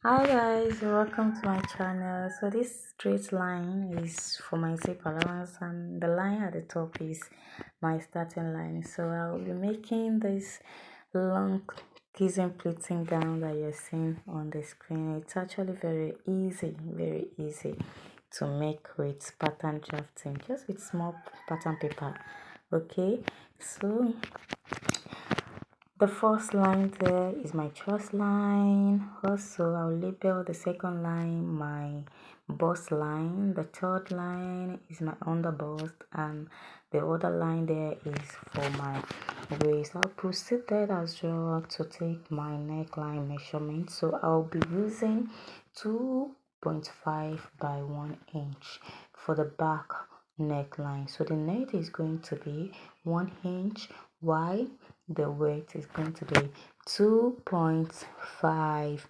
Hi guys, welcome to my channel. So this straight line is for my zip allowance and the line at the top is my starting line. So I'll be making this long kissing pleating gown that you're seeing on the screen. It's actually very easy to make with pattern drafting, just with small pattern paper. Okay, so the first line there is my chest line. Also, I'll label the second line my bust line. The third line is my under bust, and the other line there is for my waist. I'll proceed that as well to take my neckline measurement. So I'll be using 2.5 by 1 inch for the back neckline. So the neck is going to be 1 inch wide, the weight is going to be 2.5.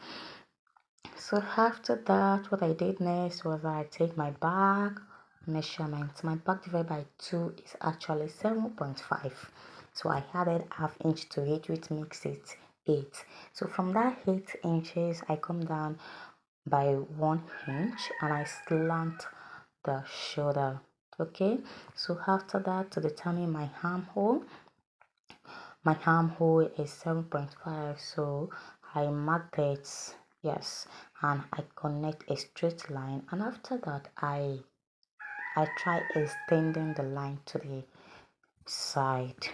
So after that, what I did next was I take my back measurement. My back divided by 2 is actually 7.5. So I added half inch to it, which makes it 8. So from that 8 inches, I come down by 1 inch and I slant the shoulder. Okay, so after that, to determine my armhole, my armhole is 7.5, so I mark it, yes, and I connect a straight line, and after that I try extending the line to the side.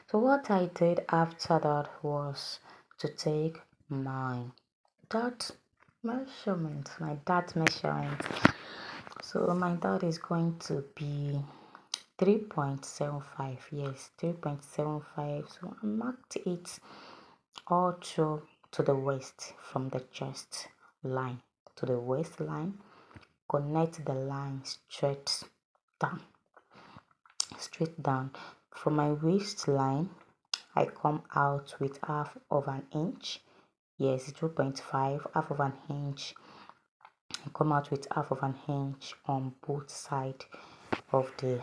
So what I did after that was to take my dot measurement. So my dot is going to be 3.75. Yes, 3.75. So I marked it all through to the waist, from the chest line to the waistline. Connect the line down straight down. From my waistline, I come out with half of an inch. Yes, 0.5, half of an inch. I come out with half of an inch on both sides of the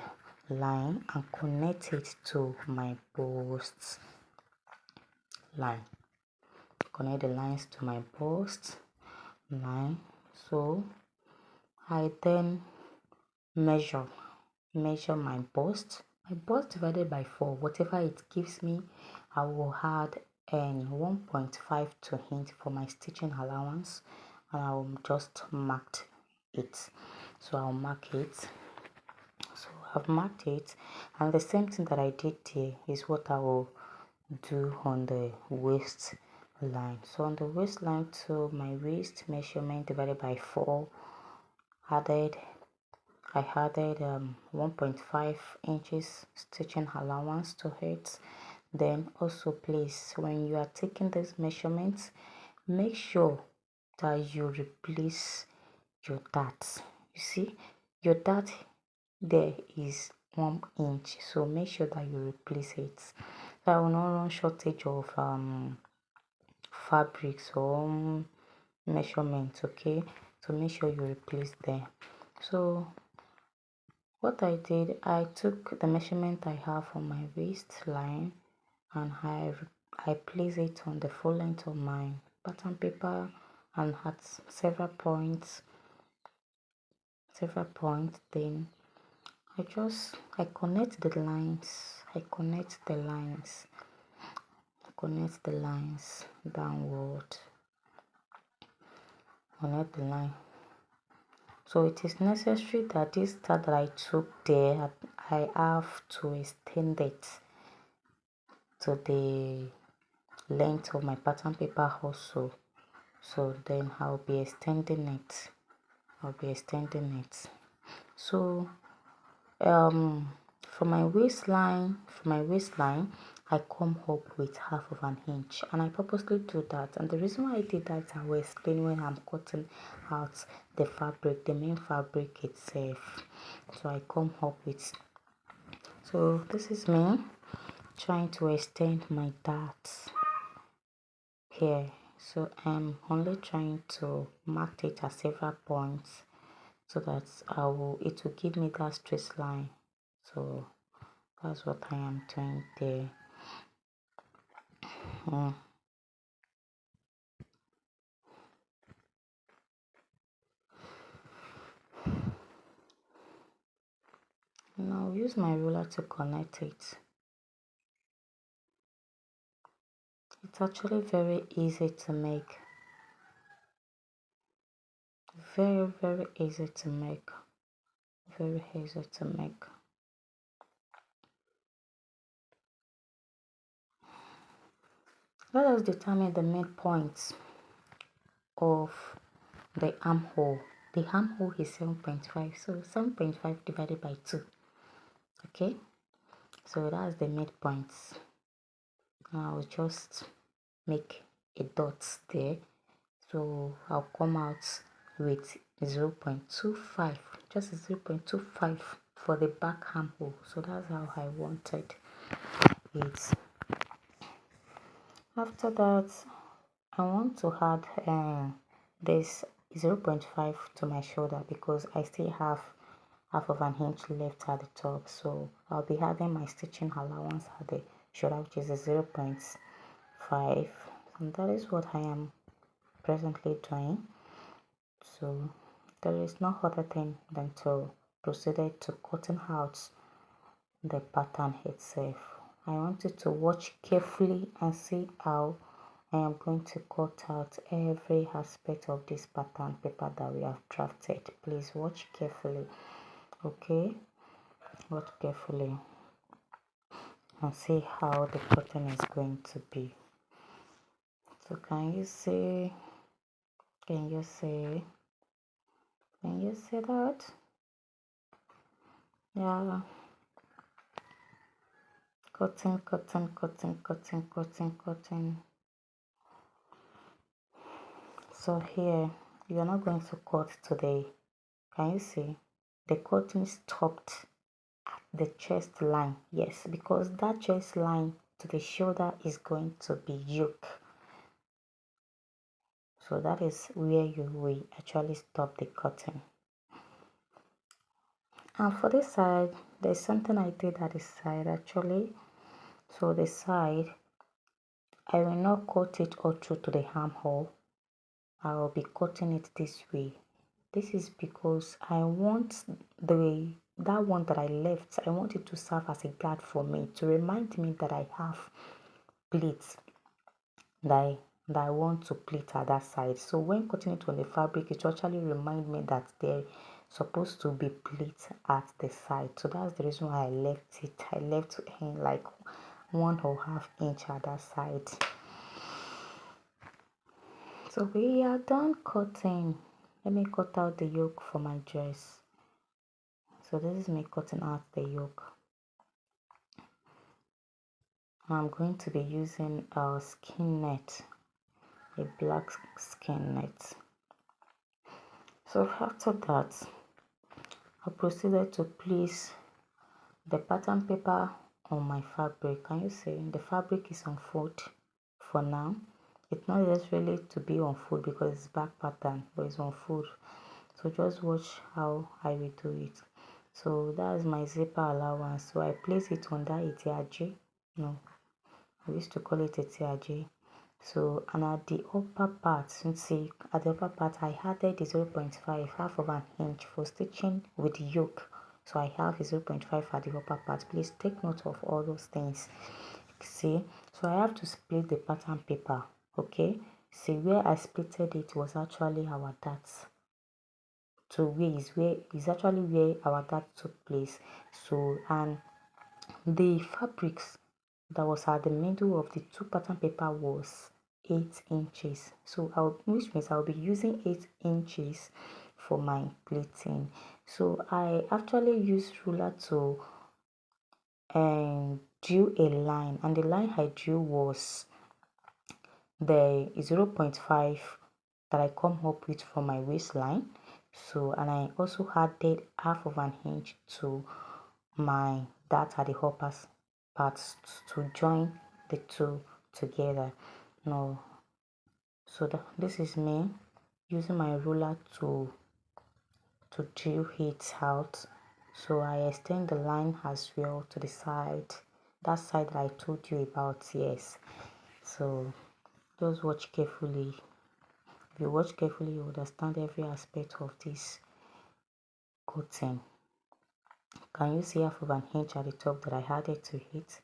line and connect it to my bust line. Connect the lines to my bust line. So I then measure my bust. My bust divided by 4, whatever it gives me, I will add 1.5 to it for my stitching allowance, and I will just mark it. So I'll mark it. So I've marked it, and the same thing that I did there is what I will do on the waist line. So on the waistline, to my waist measurement divided by 4, added I added 1.5 inches stitching allowance to it. Then also, please, when you are taking these measurements, make sure that you replace your dart. You see, your dart there is 1 inch, so make sure that you replace it. So I will not run shortage of fabrics or measurements. Okay, so make sure you replace them. So what I did, I took the measurement I have on my waistline and I place it on the full length of my pattern paper, and at several points. Then I connect the lines. Connect the lines downward. Connect the line. So it is necessary that this start that I took there, I have to extend it to the length of my pattern paper also. So then I'll be extending it. So for my waistline, I come up with half of an inch, and I purposely do that. And the reason why I did that, I will explain when I'm cutting out the fabric, the main fabric itself. So I come up with, so this is me trying to extend my darts here. So I'm only trying to mark it at several points so that it will give me that straight line. So that's what I am doing there. Now use my ruler to connect it. It's actually very easy to make. Very, very easy to make. Very easy to make. Let us determine the midpoint of the armhole. The armhole is 7.5, so 7.5 divided by 2. Okay, so that's the midpoint. I'll just make a dot there, so I'll come out with 0.25, just 0.25 for the back armhole. So that's how I wanted it. After that, I want to add this 0.5 to my shoulder because I still have half of an inch left at the top, so I'll be having my stitching allowance at the shoulder, which is a 0.5, and that is what I am presently doing. So there is no other thing than to proceed to cutting out the pattern itself. I want you to watch carefully and see how I am going to cut out every aspect of this pattern paper that we have drafted. Please watch carefully. Okay, watch carefully and see how the cutting is going to be. So can you see that? Yeah, cutting. So here you are not going to cut today. Can you see the cutting stopped at the chest line? Yes, because that chest line to the shoulder is going to be yoke. So that is where you will actually stop the cutting. And for this side, there's something I did at the side actually. So the side, I will not cut it all through to the armhole. I will be cutting it this way. This is because I want that one that I left, I want it to serve as a guard for me, to remind me that I have pleats that I want to pleat at that side. So when cutting it on the fabric, it actually remind me that they're supposed to be pleats at the side. So that's the reason why I left it. I left like 1.5 inch at that side. So we are done cutting. Let me cut out the yoke for my dress. So this is me cutting out the yoke. I'm going to be using a skin net, a black skin net. So after that, I proceeded to place the pattern paper on my fabric. Can you see the fabric is on fold for now? It's not necessarily to be on fold because it's back pattern, but it's on fold. So just watch how I will do it. So that's my zipper allowance. So I place it on that itiaje. No, I used to call it a tiaje. So and at the upper part, see at the upper part I added the 0.5, half of an inch for stitching with yoke. So I have a 0.5 at the upper part. Please take note of all those things. See, so I have to split the pattern paper. Okay, see where I splitted it was actually our darts. So where is actually where our dart took place. So and the fabrics that was at the middle of the two pattern paper was 8 inches. So which means I'll be using 8 inches for my pleating. So I actually used ruler to drew a line, and the line I drew was the 0.5 that I come up with from my waistline. So and I also added half of an inch to my dart at the upper parts to join the two together. Now, so this is me using my ruler to drill it out. So I extend the line as well to the side, that side that I told you about. Yes, so just watch carefully. If you watch carefully, you understand every aspect of this cutting. Can you see half of an inch at the top that I added to it,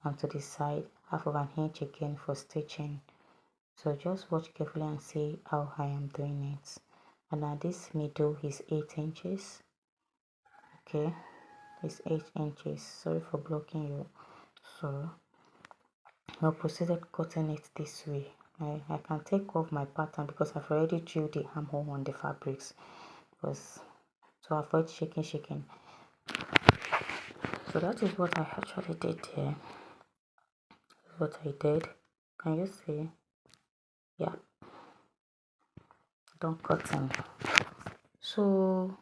and to the side half of an inch again for stitching? So just watch carefully and see how I am doing it. And now this middle is 8 inches. Okay, it's 8 inches. Sorry for blocking you. So I proceeded cutting it this way. I can take off my pattern because I've already drew the armhole on the fabrics, because to avoid shaking. So that is what I actually did here. What I did. Can you see? Yeah, don't cut them. So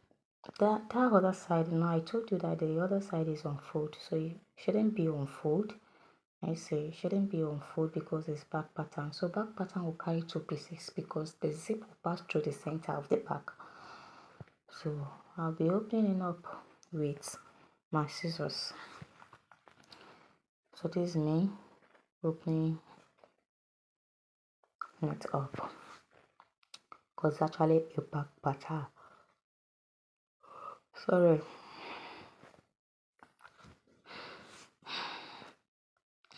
that other side, now I told you that the other side is on fold, so you shouldn't be on fold. I say it shouldn't be on fold because it's back pattern. So back pattern will carry 2 pieces because the zip will pass through the center of the back. So I'll be opening it up with my scissors. So this is me opening it up because it's actually a back pattern. Sorry.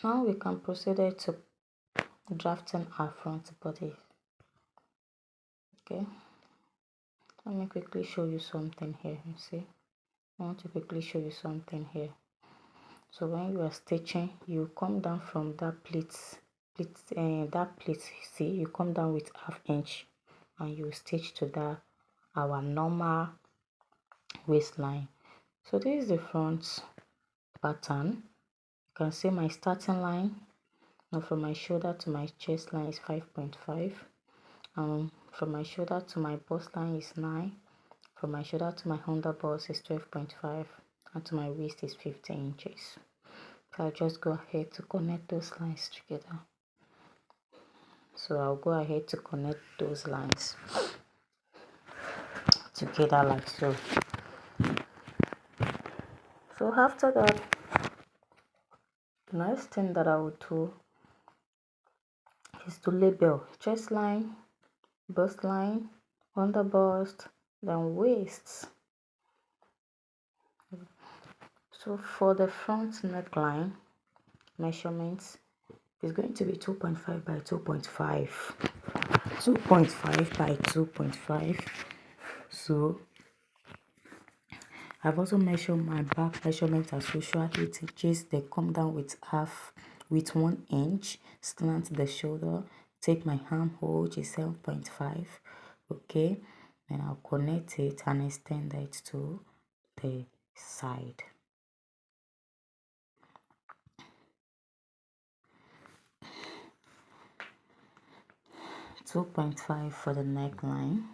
Now we can proceed to drafting our front body. Okay, let me quickly show you something here. You see, I want to quickly show you something here. So when you are stitching, you come down from that pleat, see, you come down with ½ inch and you stitch to that our normal waistline. So this is the front pattern. You can see my starting line. Now from my shoulder to my chest line is 5.5. From my shoulder to my bust line is 9. From my shoulder to my under bust is 12.5, and to my waist is 15 inches. So I'll just go ahead to connect those lines together. So I'll go ahead to connect those lines together like so. So after that, the next thing that I will do is to label chest line, bust line, under bust, then waist. So for the front neckline measurements is going to be 2.5 by 2.5. 2.5 by 2.5. So I've also measured my back measurement as usual. 8 inches. They come down with 1 inch. Slant the shoulder. Take my armhole, which is 7.5. Okay, then I'll connect it and extend it to the side. 2.5 for the neckline.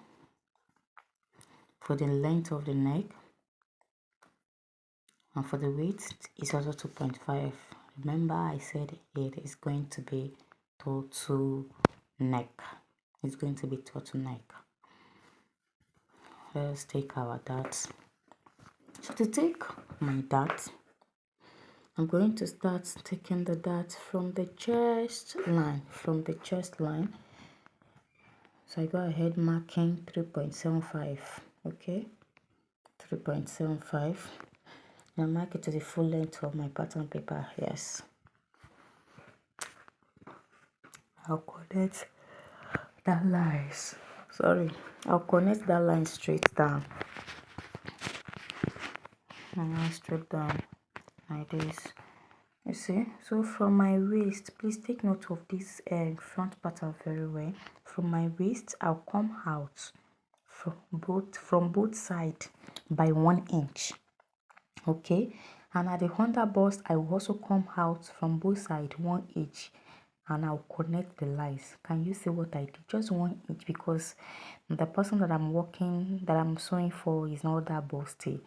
For the length of the neck, and for the width is also 2.5. Remember I said it is going to be total neck. It's going to be total neck. Let's take our darts. So to take my dart, I'm going to start taking the dart from the chest line. So I go ahead marking 3.75. Okay, 3.75. Now mark it to the full length of my pattern paper. Yes, I'll connect that lines. I'll connect that line straight down. And straight down like this. You see, so from my waist, please take note of this front pattern very well. From my waist, I'll come out from both sides by 1 inch. Okay, and at the under bust, I will also come out from both sides 1 inch, and I'll connect the lines. Can you see what I did? Just 1 inch because the person that I'm sewing for is not that busty.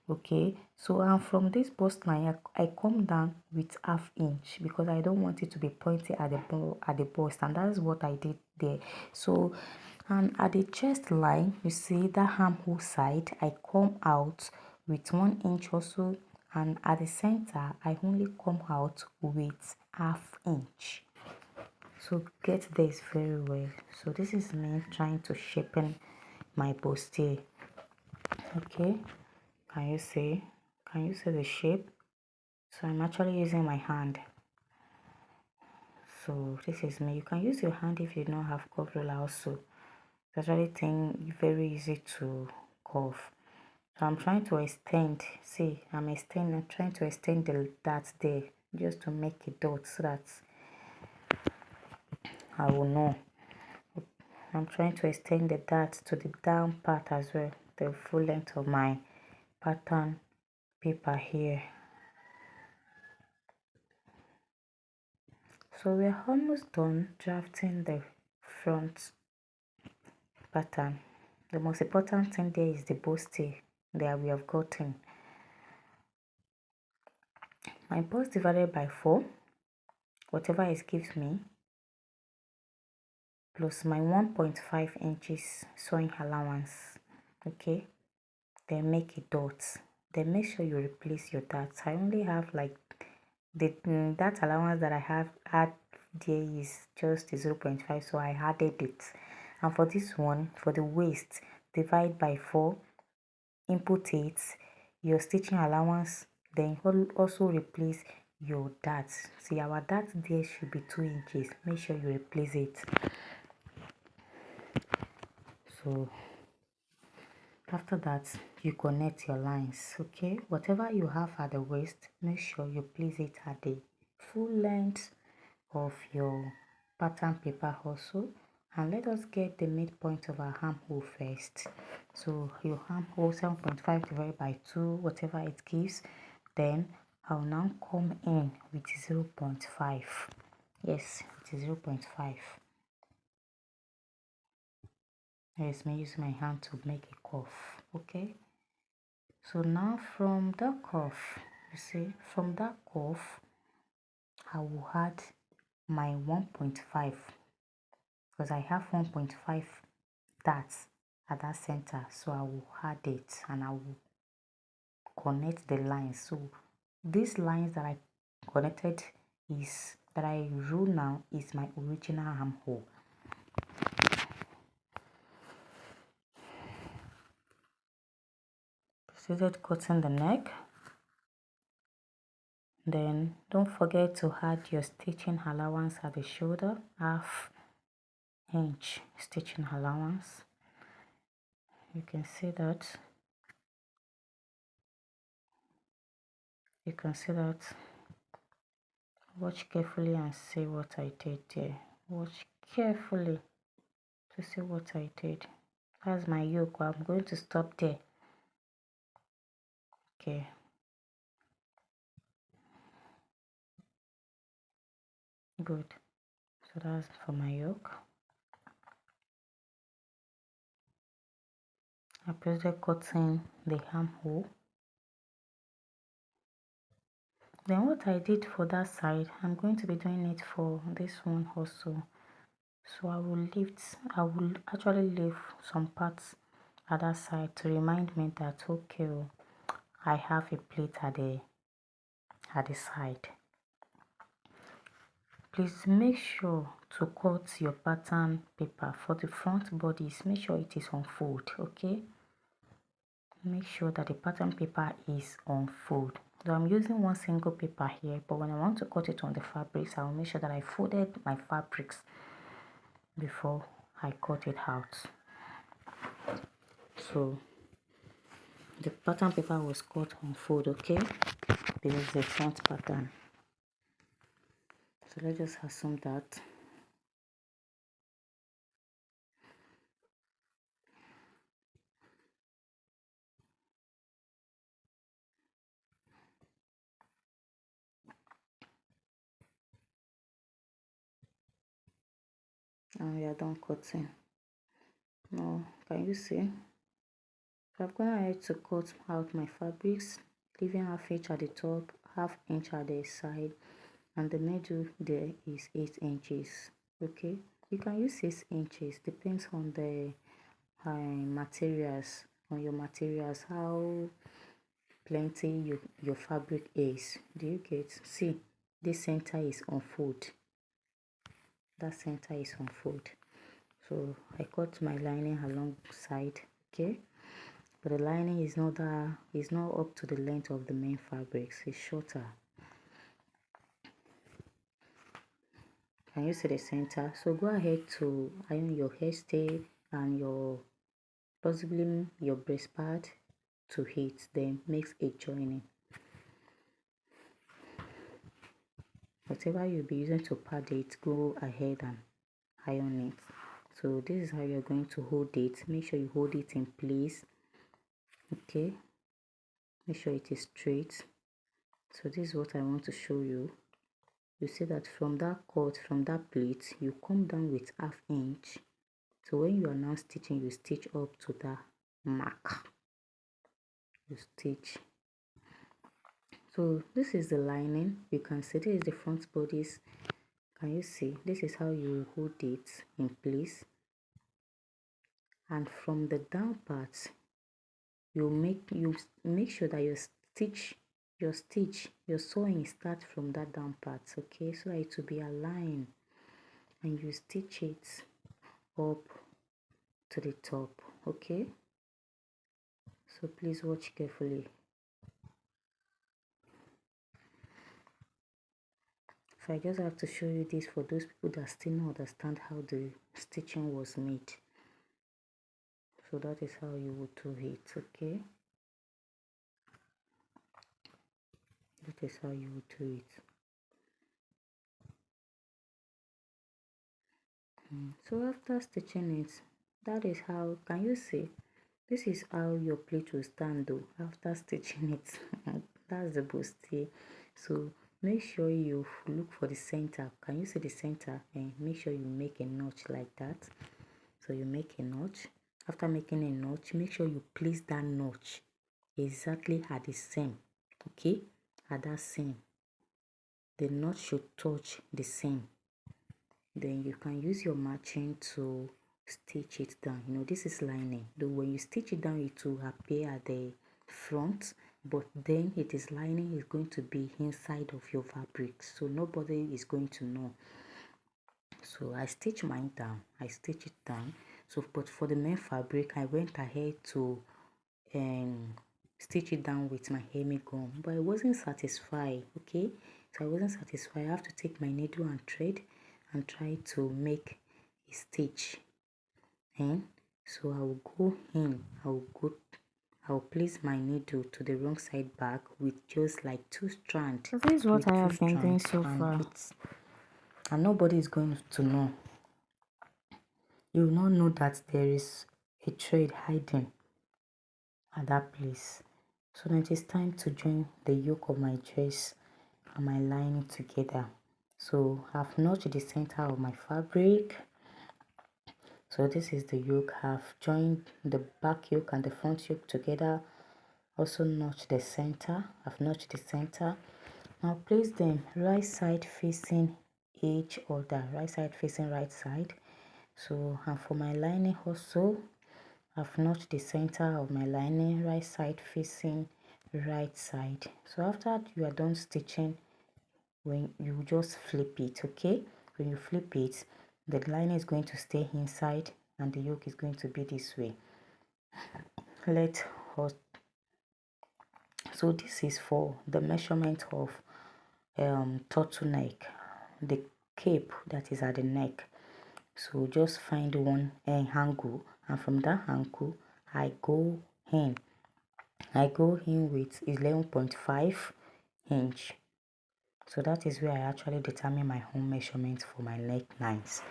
Okay, so from this bust line, I come down with ½ inch because I don't want it to be pointy at the bust, and that's what I did there. So, and at the chest line, you see that armhole side, I come out with 1 inch also, and at the center, I only come out with ½ inch. So get this very well. So this is me trying to shapen my bustier. Okay, can you see? Can you see the shape? So I'm actually using my hand. So this is me. You can use your hand if you don't have curve ruler also. It's actually very easy to curve. So I'm trying to extend. See, I'm trying to extend the dot there just to make a dot so that I will know. I'm trying to extend the dot to the down part as well, the full length of my pattern paper here. So we're almost done drafting the front pattern. The most important thing there is the bustier that we have gotten. My bust divided by 4, whatever it gives me, plus my 1.5 inches sewing allowance. Okay, then make a dot. Then make sure you replace your dots. I only have like that allowance that I have had there is just 0.5, so I added it. And for this one, for the waist, divide by 4, input 8, your stitching allowance, then also replace your dots. See, our dots there should be 2 inches. Make sure you replace it. So after that, you connect your lines. Okay, whatever you have at the waist, make sure you place it at the full length of your pattern paper also. And let us get the midpoint of our armhole first. So your armhole 7.5 divided by 2, whatever it gives. Then I'll now come in with 0.5. Yes, it is 0.5. Yes, me use my hand to make a curve. Okay, so now from that curve, you see, from that curve I will add my 1.5 because I have 1.5 dots at that center, so I will add it and I will connect the lines. So these lines that I connected is that I drew now is my original armhole. Proceeded cutting the neck. Then don't forget to add your stitching allowance at the shoulder, ½ inch stitching allowance. You can see that. You can see that. Watch carefully and see what I did there. Watch carefully to see what I did. That's my yoke. I'm going to stop there. Okay. Good. So that's for my yoke. I proceeded cutting the armhole. Then what I did for that side, I'm going to be doing it for this one also. So I will actually leave some parts at that side to remind me that okay, I have a plate at the side. Please make sure to cut your pattern paper for the front bodice. Make sure it is on fold. Okay, make sure that the pattern paper is on fold. So I'm using one single paper here, but when I want to cut it on the fabrics, I will make sure that I folded my fabrics before I cut it out. So the pattern paper was cut on fold. Okay, this is the front pattern. So let's just assume that. And we are done cutting. Now, can you see? So I'm going ahead to cut out my fabrics, leaving ½ inch at the top, ½ inch at the side, and the middle there is 8 inches. Okay, you can use 6 inches, depends on the materials, how plenty your fabric is. Do you get? See, this center is on fold. That center is on fold. So I cut my lining alongside. Okay, but the lining is not up to the length of the main fabrics. It's shorter. Can you see the center? So go ahead to iron your hairstay and your possibly your breast pad to heat, then mix a joining. Whatever you'll be using to pad it, go ahead and iron it. So this is how you're going to hold it. Make sure you hold it in place. Okay, make sure it is straight. So this is what I want to show you. You see that from that cut, from that plate, you come down with ½ inch. So when you are now stitching, you stitch up to that mark. You stitch. So this is the lining. You can see this is the front bodice. Can you see? This is how you hold it in place. And from the down part, you make sure that your sewing starts from that down part, okay, so that it will be aligned, and you stitch it up to the top. Okay, so please watch carefully. So I just have to show you this for those people that still don't understand how the stitching was made. So that is how you would do it. Okay, that is how you would do it. So after stitching it, that is how, can you see, this is how your plate will stand though after stitching it. That's the bustier. So make sure you look for the center. Can you see the center? And make sure you make a notch like that. So you make a notch. After making a notch, make sure you place that notch exactly at the seam. Okay, at that seam, the notch should touch the seam. Then you can use your matching to stitch it down. You know, this is lining, though when you stitch it down it will appear at the front, but then it is lining is going to be inside of your fabric, so nobody is going to know. So I stitch mine down, I stitch it down. So but for the main fabric, I went ahead to stitch it down with my hemi gum, but I wasn't satisfied. Okay, so I wasn't satisfied. I have to take my needle and thread and try to make a stitch. And so I will go in, I'll place my needle to the wrong side back with just like 2 strands. So this is what I have been doing so far, and nobody is going to know. You will not know that there is a thread hiding at that place. So now it is time to join the yoke of my dress and my lining together. So I've notched the center of my fabric. So this is the yoke. I've joined the back yoke and the front yoke together. Also notch the center. I've notched the center. Now place them right side facing each other. Right side facing right side. So and for my lining also, I've notched the center of my lining, right side facing right side. So after you are done stitching, when you just flip it, okay, when you flip it, the lining is going to stay inside and the yoke is going to be this way. Let us, so this is for the measurement of turtleneck, the cape that is at the neck. So just find one angle, and from that angle I go in with 11.5 inch. So that is where I actually determine my own measurement for my necklines.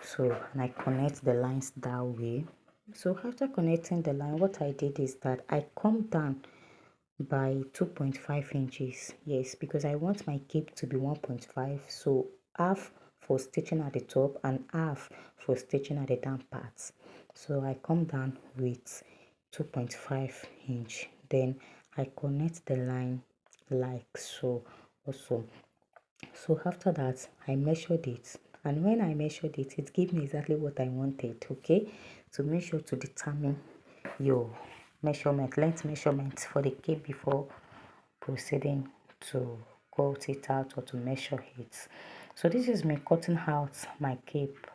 So and I connect the lines that way. So after connecting the line, what I did is that I come down by 2.5 inches. Yes, because I want my cape to be 1.5, so half for stitching at the top and half for stitching at the down parts. So I come down with 2.5 inch, then I connect the line like so also. So after that I measured it, and when I measured it, it gave me exactly what I wanted. Okay, so make sure to determine your measurement, length measurement for the cape before proceeding to cut it out or to measure it. So this is me cutting out my cape,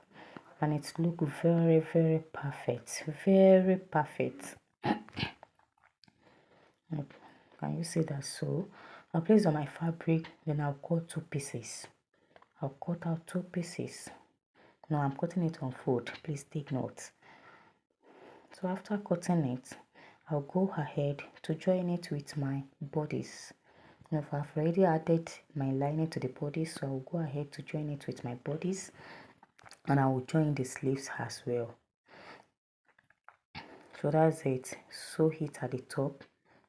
and it looks very perfect, very perfect. Like, can you see that? So I'll place on my fabric, then I'll cut 2 pieces. I'll cut out 2 pieces. Now I'm cutting it on fold, please take note. So after cutting it, I'll go ahead to join it with my bodice. Now if I've already added my lining to the bodice, so I'll go ahead to join it with my bodice, and I will join the sleeves as well. So that's it. Sew it at the top.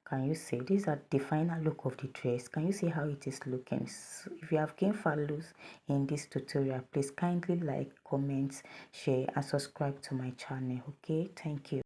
Can you see? These are the final look of the dress. Can you see how it is looking? So if you have gained values in this tutorial, please kindly like, comment, share and subscribe to my channel. Okay, thank you.